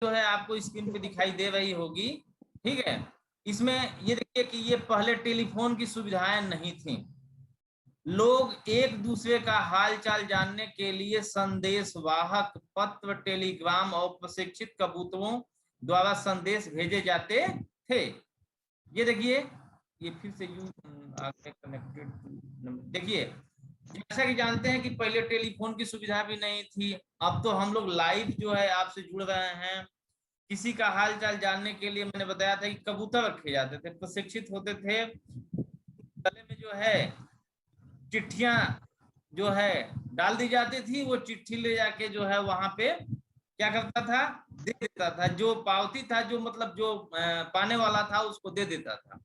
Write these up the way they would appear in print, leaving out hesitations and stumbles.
जो है आपको स्क्रीन पे दिखाई दे रही होगी, ठीक है। इसमें ये देखिए कि ये पहले टेलीफोन की सुविधाएं नहीं थी। लोग एक दूसरे का हाल चाल जानने के लिए संदेश वाहक, पत्र, टेलीग्राम और प्रशिक्षित कबूतरों द्वारा संदेश भेजे जाते थे। ये देखिए, ये फिर से यू कनेक्टेड। देखिए, जैसा कि जानते हैं कि पहले टेलीफोन की सुविधा भी नहीं थी। अब तो हम लोग लाइव जो है आपसे जुड़ रहे हैं। किसी का हाल चाल जानने के लिए मैंने बताया था कि कबूतर रखे जाते थे, प्रशिक्षित होते थे। गले में जो है चिट्ठियां जो है डाल दी जाती थी, वो चिट्ठी ले जाके जो है वहां पे क्या करता था, दे देता था। जो पावती था, जो मतलब जो पाने वाला था उसको दे देता था।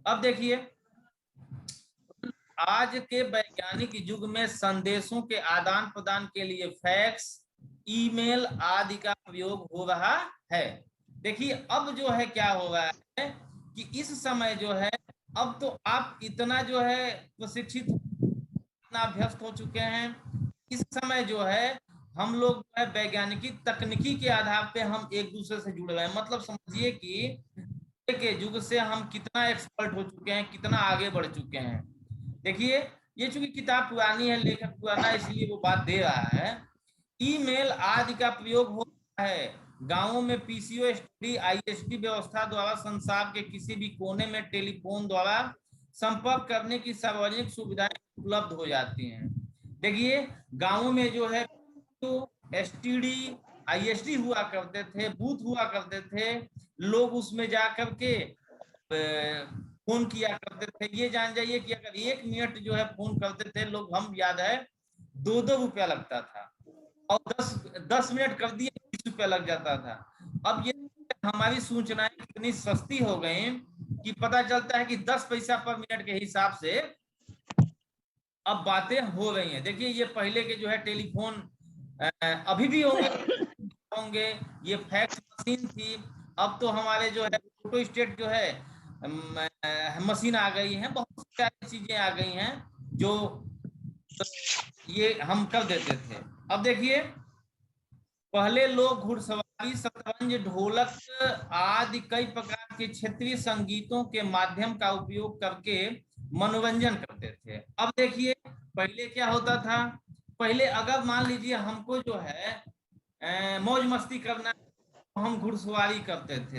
अब देखिए, आज के वैज्ञानिक युग में संदेशों के आदान प्रदान के लिए फैक्स, ईमेल आदि का प्रयोग हो रहा है। देखिए, अब जो है क्या हो रहा है कि इस समय जो है, अब तो आप इतना जो है प्रशिक्षित, इतना अभ्यस्त हो चुके हैं। इस समय जो है हम लोग जो है वैज्ञानिक तकनीकी के आधार पे हम एक दूसरे से जुड़ रहे हैं। मतलब समझिए कि के युग से हम कितना एक्सपर्ट हो चुके हैं, कितना आगे बढ़ चुके हैं। देखिए, ये चूंकि किताब पुरानी है, लेखक पुराना, इसलिए वो बात दे रहा है। ईमेल आदि का प्रयोग हो रहा है। गांवों में पीसीओ एसटीडी आईएसडी व्यवस्था द्वारा संसार के किसी भी कोने में टेलीफोन द्वारा संपर्क करने की सार्वजनिक सुविधाएं उपलब्ध हो जाती हैं। देखिए, गांवों में जो है तो एसटीडी आईएसडी हुआ करते थे, बूथ हुआ करते थे। लोग उसमें जा करके फोन किया करते थे। ये जान जाइए कि अगर 1 मिनट जो है फोन करते थे लोग, हम याद है 2-2 रुपया लगता था, और 10 मिनट कर दिए 20 रुपया लग जाता था। अब ये हमारी सूचनाएं इतनी सस्ती हो गई कि पता चलता है कि 10 पैसा पर मिनट के हिसाब से अब बातें हो रही हैं। देखिए, ये पहले के जो है टेलीफोन अभी भी होंगे। ये फैक्स मशीन थी। अब तो हमारे जो है फोटो स्टेट जो है मशीन आ गई है, बहुत सारी चीजें आ गई हैं जो ये हम कर देते थे। अब देखिए, पहले लोग घुड़सवारी, शतरंज, ढोलक आदि कई प्रकार के क्षेत्रीय संगीतों के माध्यम का उपयोग करके मनोरंजन करते थे। अब देखिए, पहले क्या होता था, पहले अगर मान लीजिए हमको जो है मौज मस्ती करना, तो हम घुड़सवारी करते थे,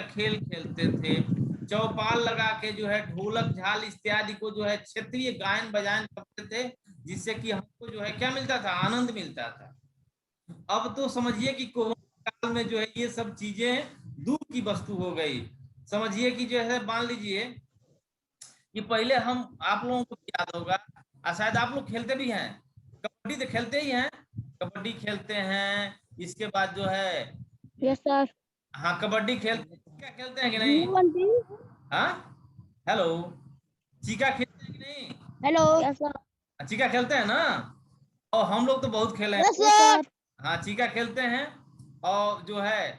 खेल खेलते थे, चौपाल लगा के जो है ढोलक झाल इत्यादि को जो है क्षेत्रीय गायन बजायन करते थे, जिससे कि हमको जो है क्या मिलता था, आनंद मिलता था। अब तो समझिए कि कोरोना काल में जो है ये सब चीजें दूर की वस्तु हो गई। समझिए कि जो है मान लीजिए कि पहले हम, आप लोगों को याद होगा, शायद आप लोग खेलते भी हैं, कबड्डी तो खेलते ही हैं, कबड्डी खेलते हैं। इसके बाद जो है, यस सर। हाँ कबड्डी खेलते, क्या खेलते हैं कि नहीं? हाँ, हेलो, चीका खेलते हैं कि नहीं? हेलो। Yes sir. चीका खेलते हैं ना? और हम लोग तो बहुत खेले हैं। Yes sir. हाँ, चीका खेलते हैं। और जो है,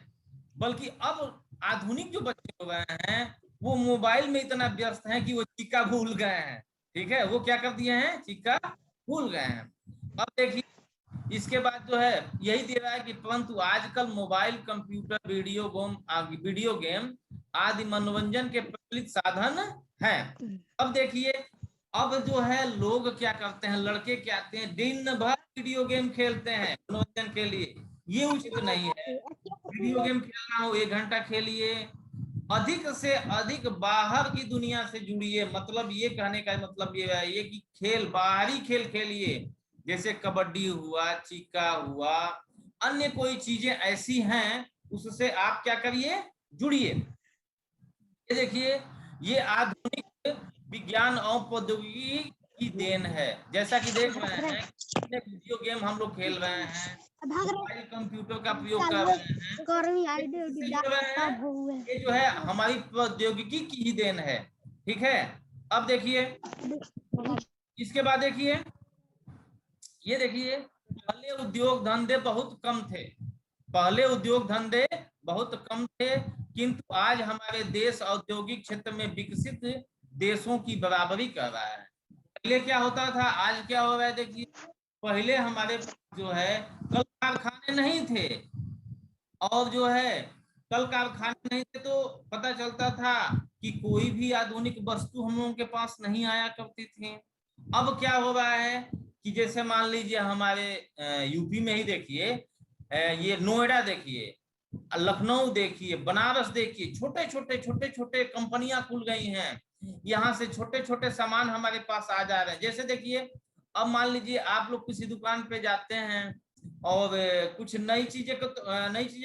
बल्कि अब आधुनिक जो बच्चे हो गए हैं, वो मोबाइल में इतना व्यस्त हैं कि वो चीका भूल गए हैं। ठीक है, वो क्या कर दिए हैं, चीका भूल गए हैं। अब देखिए, इसके बाद जो है यही दे रहा है कि परंतु आजकल मोबाइल, कंप्यूटर, वीडियो गेम आदि मनोरंजन के प्रचलित साधन हैं। अब देखिए, अब जो है लोग क्या करते हैं, लड़के क्या आते हैं, दिन भर वीडियो गेम खेलते हैं मनोरंजन के लिए। ये उचित नहीं है। वीडियो गेम खेलना हो 1 घंटा खेलिए, अधिक से अधिक बाहर की दुनिया से जुड़िए। मतलब ये कहने का मतलब ये है कि खेल, बाहरी खेल खेलिए, जैसे कबड्डी हुआ, चिक्का हुआ, अन्य कोई चीजें ऐसी हैं, उससे आप क्या करिए, जुड़िए। ये देखिए, ये आधुनिक विज्ञान और प्रौद्योगिकी की देन है। जैसा कि देख रहे हैं, वीडियो गेम हम लोग खेल रहे हैं, मोबाइल कंप्यूटर का प्रयोग कर रहे हैं, ये जो है हमारी प्रौद्योगिकी की ही देन है। ठीक है, अब देखिए, इसके बाद देखिए, ये देखिए, पहले उद्योग धंधे बहुत कम थे, पहले उद्योग धंधे बहुत कम थे, किंतु आज हमारे देश औद्योगिक क्षेत्र में विकसित देशों की बराबरी कर रहा है। पहले क्या होता था, आज क्या हो रहा है, देखिए, पहले हमारे जो है कल कारखाने नहीं थे, और जो है कल कारखाने नहीं थे तो पता चलता था कि कोई भी आधुनिक वस्तु हम लोगों के पास नहीं आया करती थी। अब क्या हो रहा है कि जैसे मान लीजिए हमारे यूपी में ही देखिए, ये नोएडा देखिए, लखनऊ देखिए, बनारस देखिए, छोटे छोटे कंपनियां खुल गई हैं। यहाँ से छोटे छोटे सामान हमारे पास आ जा रहे हैं। जैसे देखिए, अब मान लीजिए आप लोग किसी दुकान पे जाते हैं और कुछ नई चीजें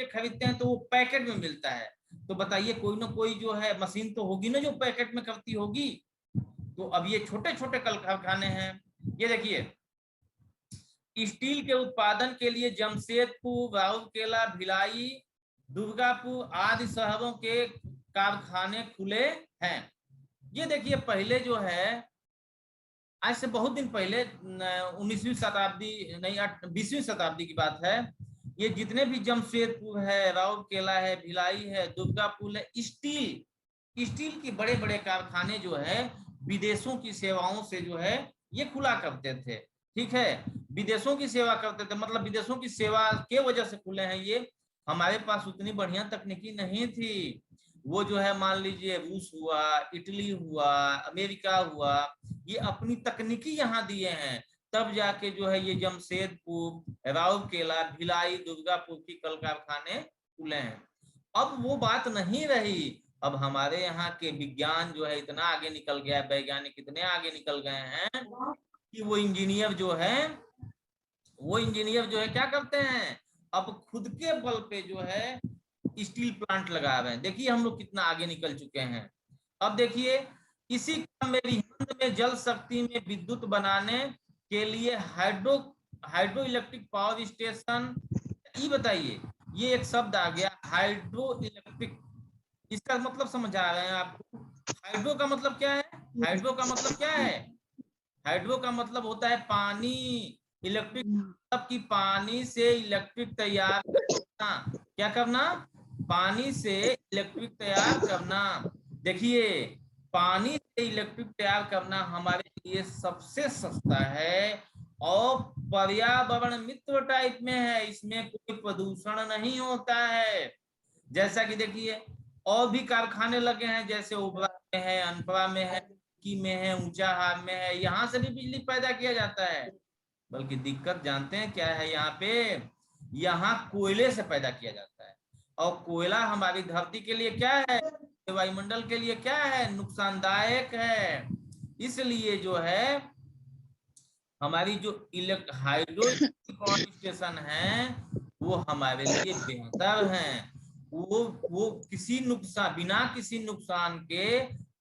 खरीदते हैं तो वो पैकेट में मिलता है। तो बताइए कोई ना कोई जो है मशीन तो होगी ना जो पैकेट में करती होगी। तो अब ये छोटे छोटे कल कारखाने हैं। ये देखिए, स्टील के उत्पादन के लिए जमशेदपुर, राउरकेला, भिलाई, दुर्गापुर आदि शहरों के कारखाने खुले हैं। ये देखिए, पहले जो है आज से बहुत दिन पहले 19वीं शताब्दी नहीं 20वीं शताब्दी की बात है, ये जितने भी जमशेदपुर है, राउरकेला है, भिलाई है, दुर्गापुर है, स्टील की बड़े बड़े कारखाने जो है विदेशों की सेवाओं से जो है ये खुला करते थे। ठीक है, विदेशों की सेवा करते थे, मतलब विदेशों की सेवा के वजह से खुले हैं ये। हमारे पास उतनी बढ़िया तकनीकी नहीं थी। वो जो है मान लीजिए रूस हुआ, इटली हुआ, अमेरिका हुआ, ये अपनी तकनीकी यहाँ दिए हैं, तब जाके जो है ये जमशेदपुर, राउरकेला, भिलाई, दुर्गापुर की कल कारखाने खुले हैं। अब वो बात नहीं रही। अब हमारे यहाँ के विज्ञान जो है इतना आगे निकल गया, वैज्ञानिक इतने आगे निकल गए हैं कि वो इंजीनियर जो है क्या करते हैं, अब खुद के बल पे जो है स्टील प्लांट लगा रहे हैं। देखिए हम लोग कितना आगे निकल चुके हैं। अब देखिए, इसी क्रम में रिहंद में जल शक्ति में विद्युत बनाने के लिए हाइड्रो इलेक्ट्रिक पावर स्टेशन। ये बताइए, ये एक शब्द आ गया हाइड्रो इलेक्ट्रिक, इसका मतलब समझ आ रहे हैं आपको? हाइड्रो का मतलब क्या है? हाइड्रो का मतलब क्या है? हाइड्रो का मतलब होता है पानी। इलेक्ट्रिक मतलब कि पानी से इलेक्ट्रिक तैयार करना। क्या करना? पानी से इलेक्ट्रिक तैयार करना। देखिए, पानी से इलेक्ट्रिक तैयार करना हमारे लिए सबसे सस्ता है और पर्यावरण मित्र टाइप में है। इसमें कोई प्रदूषण नहीं होता है। जैसा कि देखिए और भी कारखाने लगे हैं, जैसे ओबरा में है, अनपरा में है, की में है, ऊंचाहार में है, यहाँ से भी बिजली पैदा किया जाता है। बल्कि दिक्कत जानते हैं क्या है यहाँ पे? यहाँ कोयले से पैदा किया जाता है और कोयला हमारी धरती के लिए क्या है, वायुमंडल के लिए क्या है, नुकसानदायक है। इसलिए जो है हमारी जो हाइड्रो पावर स्टेशन है वो हमारे लिए बेहतर है। वो बिना किसी नुकसान के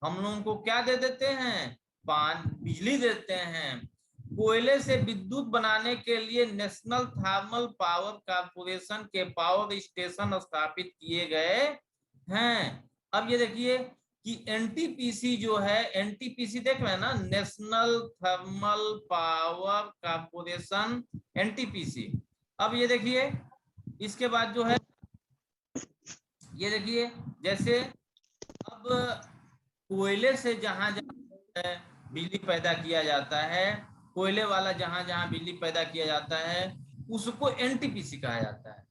हम लोगों को क्या दे देते हैं, बिजली देते हैं। कोयले से विद्युत बनाने के लिए नेशनल थर्मल पावर कॉर्पोरेशन के पावर स्टेशन स्थापित किए गए हैं। अब ये देखिए कि एनटीपीसी जो है, एनटीपीसी देख रहे हैं ना, national thermal power corporation, NTPC. अब ये देखिए इसके बाद जो है, ये देखिए जैसे अब कोयले से जहां जहां बिजली पैदा किया जाता है, कोयले वाला जहां जहां बिजली पैदा किया जाता है उसको एनटीपीसी कहा जाता है,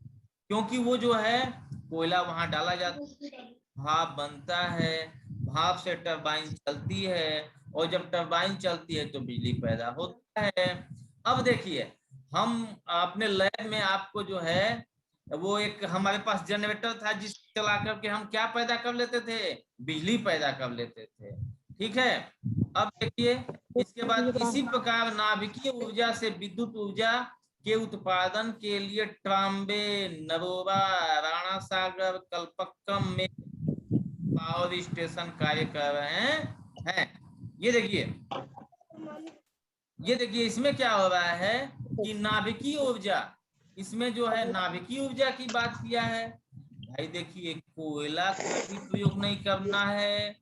क्योंकि वो जो है कोयला वहां डाला जाता है, भाप बनता है, भाप से टरबाइन चलती है और जब टरबाइन चलती है तो बिजली पैदा होता है। अब देखिए हम अपने लैब में आपको जो है वो एक हमारे पास जनरेटर था जिससे चला करके हम क्या पैदा कर लेते थे, बिजली पैदा कर लेते थे। ठीक है, अब देखिए इसके बाद इसी प्रकार नाभिकीय ऊर्जा से विद्युत ऊर्जा के उत्पादन के लिए ट्राम्बे, नरोरा, राणा सागर, कल्पक्कम में पावर स्टेशन कार्य कर रहे हैं। ये देखिए इसमें क्या हो रहा है कि नाभिकीय ऊर्जा, इसमें जो है नाभिकीय ऊर्जा की बात किया है। भाई देखिए कोयला का भी प्रयोग नहीं करना है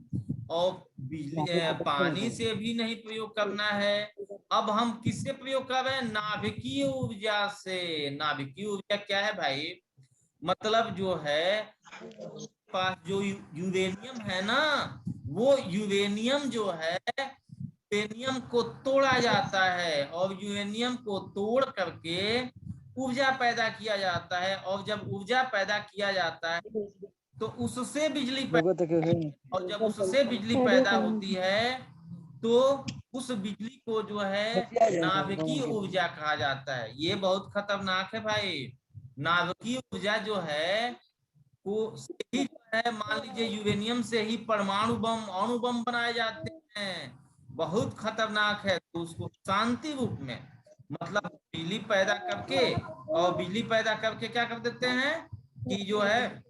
और बिजली पानी से भी नहीं प्रयोग करना है। अब हम किससे प्रयोग कर रहे हैं? नाभिकीय ऊर्जा से। नाभिकीय ऊर्जा क्या है भाई? मतलब जो है पास जो यूरेनियम है ना, वो यूरेनियम जो है, यूरेनियम को तोड़ा जाता है और यूरेनियम को तोड़ करके ऊर्जा पैदा किया जाता है, और जब ऊर्जा पैदा किया जाता है तो उससे बिजली और जब उससे बिजली पैदा होती है तो उस बिजली को जो है नाभिकीय ऊर्जा कहा जाता है। ये बहुत खतरनाक है भाई। नाभिकीय ऊर्जा जो है वो से ही जो है, मान लीजिए यूरेनियम से ही परमाणु बम, अणु बम बनाए जाते हैं। बहुत खतरनाक है। तो उसको शांति रूप में, मतलब बिजली पैदा करके, और बिजली पैदा करके क्या कर देते हैं कि जो है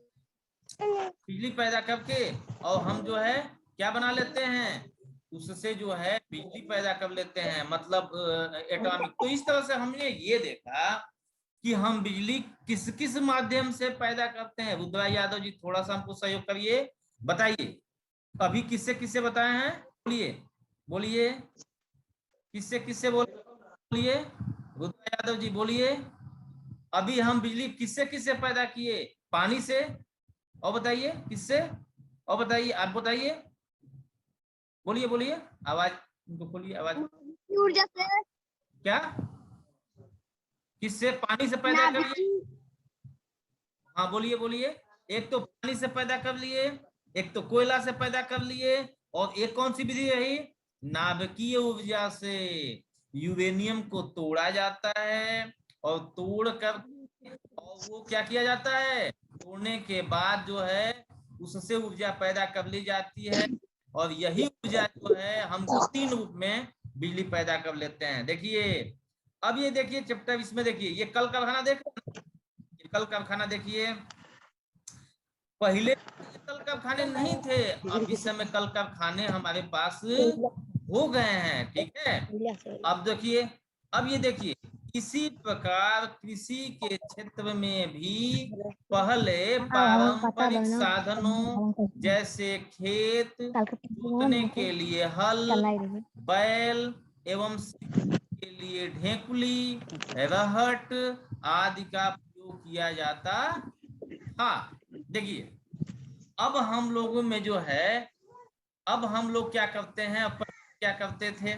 बिजली पैदा करके, और हम जो है क्या बना लेते हैं, उससे जो है बिजली पैदा कर लेते हैं, मतलब एटॉमिक। तो इस तरह से हमने ये देखा कि हम बिजली किस किस माध्यम से पैदा करते हैं। रुद्रा यादव जी थोड़ा सा हमको सहयोग करिए, बताइए अभी किससे किससे बताए हैं, बोलिए बोलिए, किससे किससे बोलिए, रुद्रा यादव जी बोलिए। अभी हम बिजली किससे किससे पैदा किए, पानी से, और बताइए किससे, और बताइए, आप बताइए, बोलिए बोलिए, आवाज उनको खोलिए, आवाज। ऊर्जा से। क्या, किससे, पानी से पैदा कर लिए, हाँ बोलिए बोलिए। एक तो पानी से पैदा कर लिए, एक तो कोयला से पैदा कर लिए, और एक कौन सी विधि रही, नाभिकीय ऊर्जा से। यूरेनियम को तोड़ा जाता है, और तोड़ कर, और वो क्या किया जाता है, तोड़ने के बाद जो है उससे ऊर्जा पैदा कर ली जाती है, और यही ऊर्जा जो है हम तीन रूप में बिजली पैदा कर लेते हैं। देखिए अब ये देखिए चैप्टर, इसमें देखिए ये कल कारखाना देख, ये कल कारखाना देखिए, पहले कल कारखाने नहीं थे, अब इस समय कल कारखाने हमारे पास हो गए हैं, ठीक है। अब देखिए, अब ये देखिए, इसी प्रकार कृषि के क्षेत्र में भी पहले पारंपरिक साधनों जैसे खेत जोतने के लिए हल, बैल एवं के लिए ढेकुली, रहट आदि का प्रयोग किया जाता था। देखिए अब हम लोगों में जो है, अब हम लोग क्या करते हैं, क्या करते थे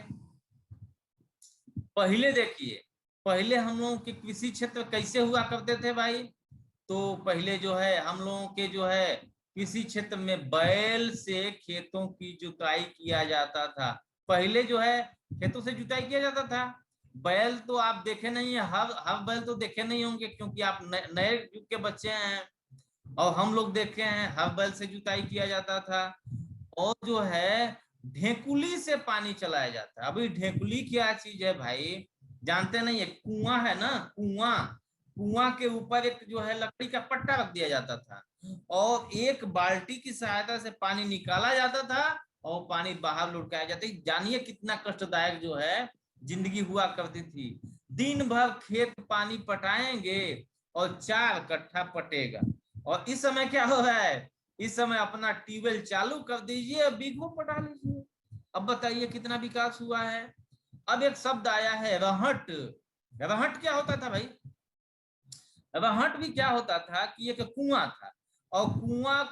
पहले, देखिए पहले हम लोगों के कृषि क्षेत्र कैसे हुआ करते थे भाई। तो पहले जो है हम लोगों के जो है कृषि क्षेत्र में बैल से खेतों की जुताई किया जाता था। पहले जो है खेतों से जुताई किया जाता था। बैल तो आप देखे नहीं है, हर बैल तो देखे नहीं होंगे, क्योंकि आप नए युग के बच्चे हैं, और हम लोग देखे हैं हर बैल से जुताई किया जाता था। और जो है ढेकुली से पानी चलाया जाता है। अभी ढेकुली क्या चीज है भाई, जानते नहीं है, कुआं है ना, कुआं, कुआं के ऊपर एक जो है लकड़ी का पट्टा रख दिया जाता था, और एक बाल्टी की सहायता से पानी निकाला जाता था, और पानी बाहर लुढ़काया जाता है। जानिए कितना कष्टदायक जो है जिंदगी हुआ करती थी। दिन भर खेत पानी पटाएंगे और 4 कट्ठा पटेगा। और इस समय क्या हो रहा है, इस समय अपना ट्यूबवेल चालू कर दीजिए, बीघों पटा लीजिए। अब बताइए कितना विकास हुआ है। अब एक शब्द आया है रहट। रहट क्या होता था भाई, रहट भी क्या होता था कि एक कुआं था, और कुआं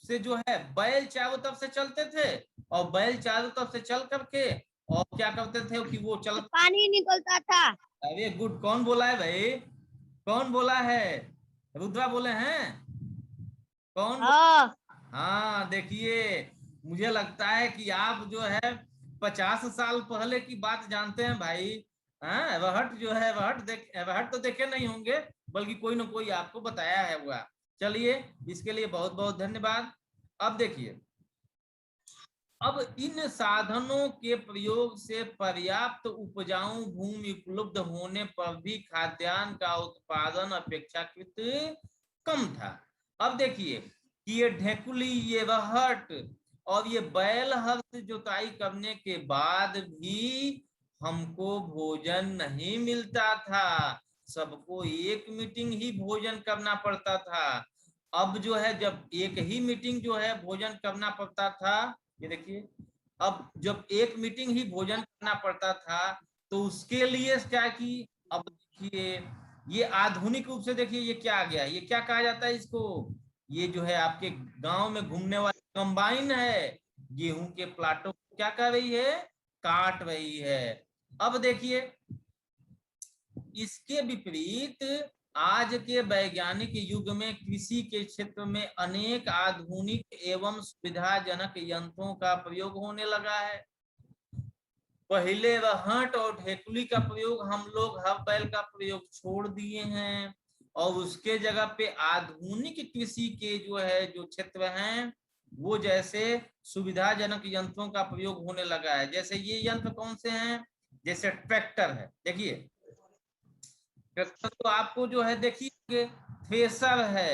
से जो है बैल चारों तरफ से चलते थे, और बैल चारों तरफ से चल करके और क्या करते थे कि वो चल, पानी निकलता था। अरे गुड, कौन बोला है भाई, कौन बोला है, रुद्रा बोले हैं, कौन हाँ। हाँ देखिए, मुझे लगता है कि आप जो है 50 साल पहले की बात जानते हैं भाई। हाँ रहट जो है, रहट तो देखे नहीं होंगे, बल्कि कोई ना कोई आपको बताया है हुआ। चलिए इसके लिए बहुत बहुत धन्यवाद। अब देखिए, अब इन साधनों के प्रयोग से पर्याप्त उपजाऊ भूमि उपलब्ध होने पर भी खाद्यान्न का उत्पादन अपेक्षाकृत कम था। अब देखिए कि ये ढेकुली, ये रहट और ये बैल हल से जुताई करने के बाद भी हमको भोजन नहीं मिलता था। सबको एक मीटिंग ही भोजन करना पड़ता था। अब जो है जब एक ही मीटिंग जो है भोजन करना पड़ता था, ये देखिए, अब जब एक मीटिंग ही भोजन करना पड़ता था तो उसके लिए क्या की, अब देखिए ये आधुनिक रूप से देखिए ये क्या आ गया, ये क्या कहा जाता है इसको, ये जो है आपके गांव में घूमने वाली कंबाइन है, गेहूं के प्लाटों क्या कर रही है, काट रही है। अब देखिए इसके विपरीत आज के वैज्ञानिक युग में कृषि के क्षेत्र में अनेक आधुनिक एवं सुविधाजनक यंत्रों का प्रयोग होने लगा है। पहले रहट और ढेकुली का प्रयोग हम लोग हर बैल का प्रयोग छोड़ दिए हैं और उसके जगह पे आधुनिक कृषि के जो क्षेत्र हैं वो जैसे सुविधाजनक यंत्रों का प्रयोग होने लगा है। जैसे ये यंत्र कौन से हैं, जैसे ट्रैक्टर है, देखिए ट्रैक्टर तो आपको देखिए थ्रेसर है,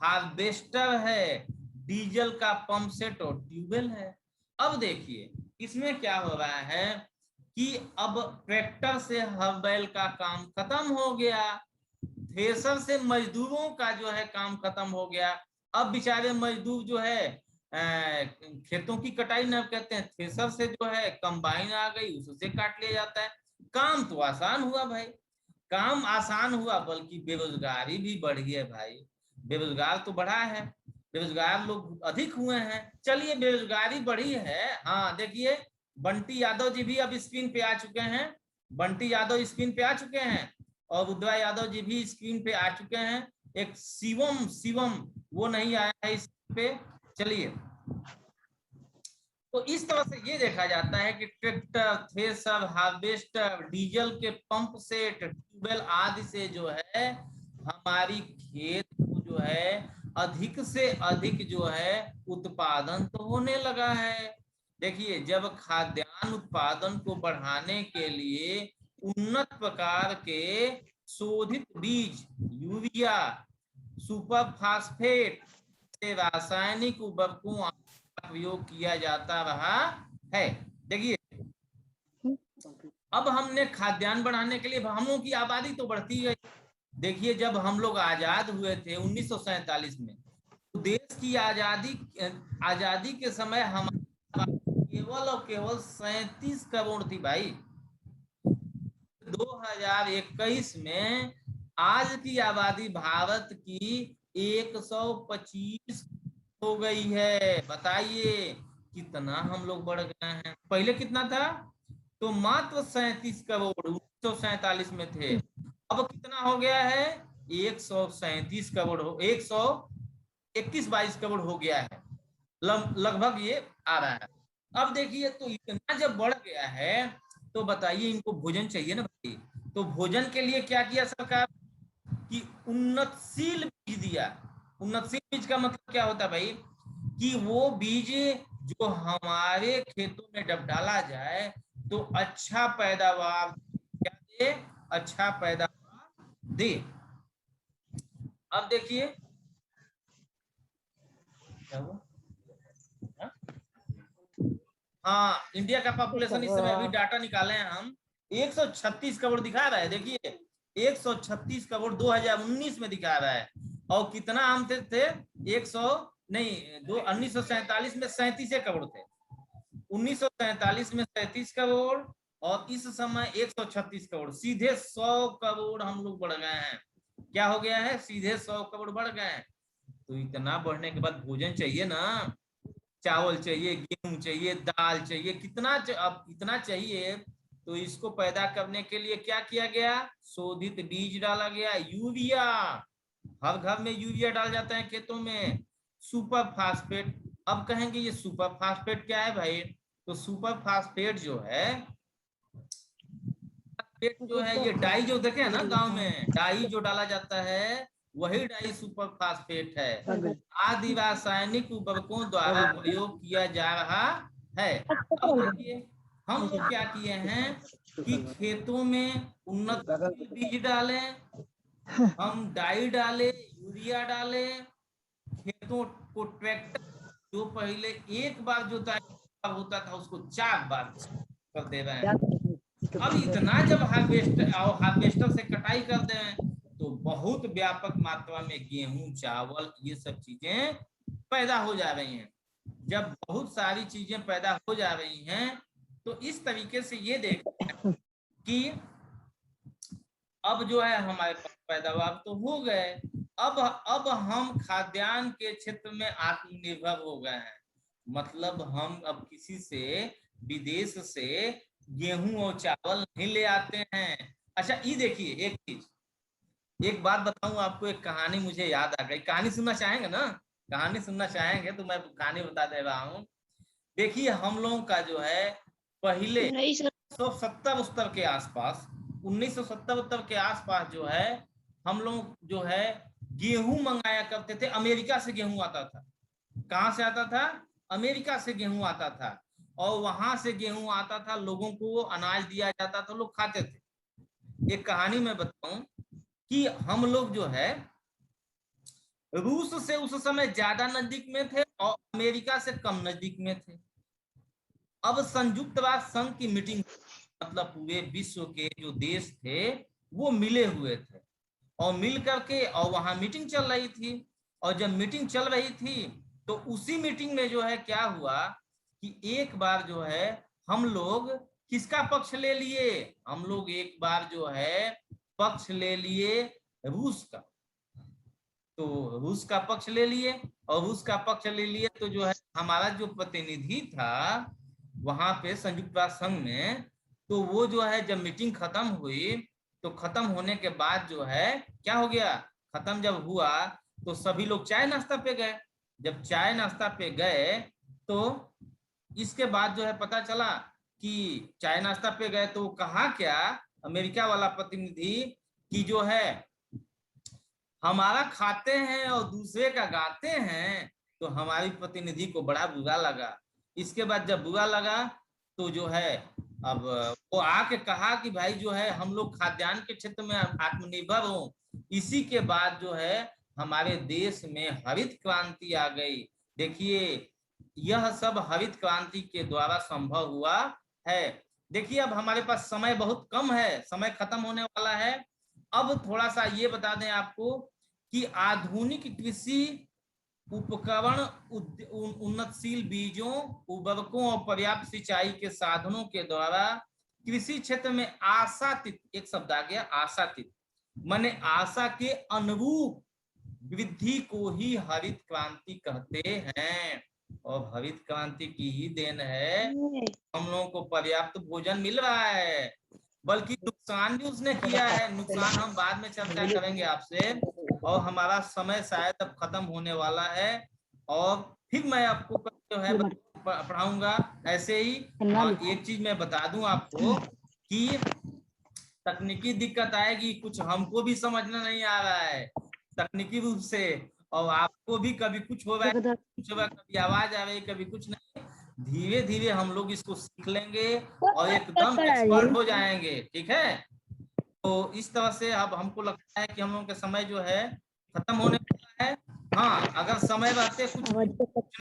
हार्वेस्टर है, डीजल का पंप सेट और ट्यूबवेल है। अब देखिए इसमें क्या हो रहा है कि अब ट्रैक्टर से हर बैल का काम खत्म हो गया, थ्रेसर से मजदूरों का काम खत्म हो गया। अब बेचारे मजदूर खेतों की कटाई न करते हैं, थ्रेसर से कंबाइन आ गई, उससे काट लिया जाता है। काम तो आसान हुआ भाई, काम आसान हुआ, बल्कि बेरोजगारी भी बढ़ी है भाई। बेरोजगार तो बढ़ा है, बेरोजगार लोग अधिक हुए हैं। चलिए बेरोजगारी बढ़ी है, हाँ देखिए बंटी यादव जी भी अब स्क्रीन पे आ चुके हैं, बंटी यादव स्क्रीन पे आ चुके हैं और रुद्रा यादव जी भी स्क्रीन पे आ चुके हैं। एक शिवम वो नहीं आया है इस पे। चलिए तो इस तरह से ये देखा जाता है कि ट्रैक्टर, थ्रेसर, हार्वेस्टर, डीजल के पंप सेट, ट्यूबवेल आदि से हमारी खेत को अधिक से अधिक उत्पादन तो होने लगा है। देखिए जब खाद्यान्न उत्पादन को बढ़ाने के लिए उन्नत प्रकार के शोधित बीज, यूरिया, सुपर फास्फेट से रासायनिक उर्वरकों का प्रयोग किया जाता रहा है। देखिए अब हमने खाद्यान्न बढ़ाने के लिए हम लोगों की आबादी तो बढ़ती है। देखिए जब हम लोग आजाद हुए थे 1947 में, तो देश की आजादी के समय हमारी केवल और केवल 37 करोड़ थी भाई। 2021 में आज की आबादी भारत की 125 हो गई है। बताइए कितना हम लोग बढ़ गए हैं। पहले कितना था, तो मात्र 37 करोड़ 1947 में थे। अब कितना हो गया है, 137 करोड़ हो, 121-22 करोड़ हो गया है, लगभग ये आ रहा है। अब देखिए तो इतना जब बढ़ गया है तो बताइए इनको भोजन चाहिए ना भाई। तो भोजन के लिए क्या किया सरकार कि उन्नतशील बीज दिया। उन्नतशील बीज का मतलब क्या होता है भाई, कि वो बीज जो हमारे खेतों में जब डाला जाए तो अच्छा पैदावार क्या दे, अच्छा पैदावार दे। अब देखिए क्या हुआ, हाँ इंडिया का पॉपुलेशन इस समय अभी डाटा निकाले हैं हम, 136 करोड़ दिखा रहा है। देखिए 136 करोड़ 2019 में दिखा रहा है। और कितना हम थे 100 नहीं 1947 में 37 करोड़ थे, 1947 में 37 करोड़ और इस समय 136 करोड़, सीधे 100 करोड़ हम लोग बढ़ गए हैं। क्या हो गया है, सीधे 100 करोड़ बढ़ गए हैं। तो इतना बढ़ने के बाद भोजन चाहिए ना, चावल चाहिए, गेहूं चाहिए, दाल चाहिए, अब इतना चाहिए। तो इसको पैदा करने के लिए क्या किया गया, शोधित बीज डाला गया, यूरिया, हर घर में यूरिया डाल जाता है खेतों में, सुपर फास्फेट। अब कहेंगे ये सुपर फास्फेट क्या है भाई, तो सुपर फास्फेट ये डाई जो देखे ना गांव में, डाई जो डाला जाता है वही डाई सुपर फास्फेट है। आदि रासायनिक उर्वरकों द्वारा प्रयोग किया जा रहा है। अब देखिए हम लोग क्या किए हैं कि खेतों में उन्नत बीज डालें, हम डाई डाले, यूरिया डाले, खेतों को ट्रैक्टर जो पहले एक बार जोताई होता था उसको 4 बार कर दे रहे हैं। अब इतना जब हार्वेस्टर से कटाई कर दें तो बहुत व्यापक मात्रा में गेहूं, चावल, ये सब चीजें पैदा हो जा रही हैं। जब बहुत सारी चीजें पैदा हो जा रही हैं तो इस तरीके से ये देखते हैं कि अब हमारे पास पैदावार तो हो गए, अब हम खाद्यान्न के क्षेत्र में आत्मनिर्भर हो गए हैं। मतलब हम अब किसी से विदेश से गेहूं और चावल नहीं ले आते हैं। अच्छा ये देखिए एक चीज, एक बात बताऊं आपको, एक कहानी मुझे याद आ गई। कहानी सुनना चाहेंगे ना? कहानी सुनना चाहेंगे तो मैं कहानी बता दे रहा हूँ। देखिए हम लोगों का जो है पहले नहीं सर। 1970 के आसपास, 1970 के आसपास जो है हम लोग जो है गेहूं मंगाया करते थे। अमेरिका से गेहूं आता था। कहाँ से आता था? अमेरिका से गेहूं आता था। और वहां से गेहूं आता था, लोगों को अनाज दिया जाता था, लोग खाते थे। एक कहानी मैं बताऊं कि हम लोग जो है रूस से उस समय ज्यादा नजदीक में थे और अमेरिका से कम नजदीक में थे। अब संयुक्त राष्ट्र संघ की मीटिंग, मतलब पूरे विश्व के जो देश थे वो मिले हुए थे, और मिल करके और वहां मीटिंग चल रही थी। और जब मीटिंग चल रही थी तो उसी मीटिंग में जो है क्या हुआ कि एक बार जो है हम लोग किसका पक्ष ले लिए? हम लोग एक बार जो है पक्ष ले लिए रूस का। तो रूस का पक्ष ले लिए, और रूस का पक्ष ले लिए तो जो है हमारा जो प्रतिनिधि था वहां पे संयुक्त राष्ट्र संघ में, तो वो जो है जब मीटिंग खत्म हुई तो खत्म होने के बाद जो है क्या हो गया, खत्म जब हुआ तो सभी लोग चाय नाश्ता पे गए। जब चाय नाश्ता पे गए तो इसके बाद जो है पता चला कि चाय नाश्ता पे गए तो कहा क्या, अमेरिका वाला प्रतिनिधि, कि जो है हमारा खाते हैं और दूसरे का गाते हैं। तो हमारी प्रतिनिधि को बड़ा बुरा लगा। इसके बाद जब बुरा लगा तो जो है अब वो आके कहा कि भाई जो है हम लोग खाद्यान्न के क्षेत्र में आत्मनिर्भर हो। इसी के बाद जो है हमारे देश में हरित क्रांति आ गई। देखिए यह सब हरित क्रांति के द्वारा संभव हुआ है। देखिए अब हमारे पास समय बहुत कम है, समय खत्म होने वाला है। अब थोड़ा सा ये बता दें आपको कि आधुनिक कृषि उपकरण, उन्नतशील बीजों, उर्वरकों और पर्याप्त सिंचाई के साधनों के द्वारा कृषि क्षेत्र में आशातीत, एक शब्द आ गया आशातीत, माने आशा के अनुरूप वृद्धि को ही हरित क्रांति कहते हैं। और हरित क्रांति की ही देन है हम लोगों को पर्याप्त भोजन मिल रहा है। बल्कि नुकसान भी उसने किया है, नुकसान हम बाद में चर्चा करेंगे आपसे। और हमारा समय शायद अब खत्म होने वाला है, और फिर मैं आपको जो है पढ़ाऊंगा ऐसे ही। और एक चीज मैं बता दूं आपको कि तकनीकी दिक्कत आएगी, कुछ हमको भी समझना नहीं आ रहा है तकनीकी रूप से, और आपको भी कभी कुछ हो रहा है, कुछ होगा, कभी आवाज आ रही है, कभी कुछ नहीं। धीरे धीरे हम लोग इसको सीख लेंगे और एकदम एक्सपर्ट हो जाएंगे, ठीक है? तो इस तरह से अब हमको लगता है कि हम लोगों का समय जो है खत्म होने वाला है। हाँ, अगर समय रहते कुछ